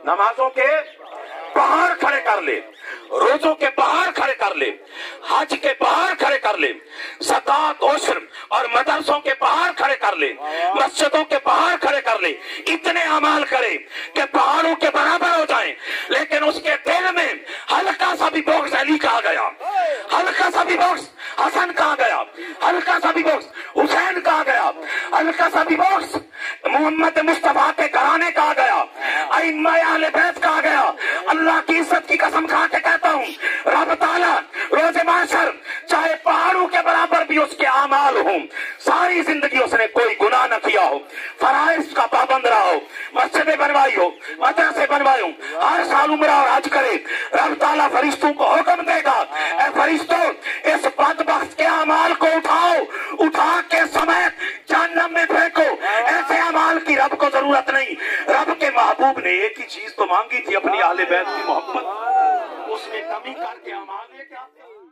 نمازوں کے پہاڑ کھڑے کر لے، روزوں کے پہاڑ کھڑے کر لے، حج کے پہاڑ کھڑے کر لے، زکات عشر اور مدرسوں کے پہاڑ کھڑے کر لے، مسجدوں کے پہاڑ کھڑے کر لے، اتنے اعمال کرے کہ پہاڑوں کے برابر ہو جائیں، لیکن اس کے دل میں ہلکا سا بھی بغض علی کا آ گیا، ہلکا سا بھی بغض حسن کا آ گیا، ہلکا سا بھی بغض حسین کا آ گیا، ہلکا سا بھی بغض محمد مصطفیٰ کے گھرانے کا آ گیا، ائمہ اہل بیت کا آ گیا۔ اللہ کی عزت کی قسم کھا کے کہتا ہوں، رب تعالیٰ روز محشر چاہے پہاڑوں کے برابر بھی اس کے اعمال ہوں، ساری زندگی اس نے کوئی گناہ نہ کیا ہو، فرائض کا پابند رہا ہو، مسجدیں بنوائی ہو، مدرسے بنوائے ہوں، ہر سال عمرہ اور حج کرے، رب تعالیٰ فرشتوں کو حکم دے گا، اے فرشتوں اس بدبخت کے اعمال کو اٹھاؤ، اٹھا کے سمیت جہنم میں پھینکو۔ ایسے اعمال کی رب کو ضرورت نہیں۔ رب کے محبوب نے ایک ہی چیز تو مانگی تھی، اپنی اہل بیت کی محبت، اس میں کمی کر کے اعمال لے کے آتے ہیں۔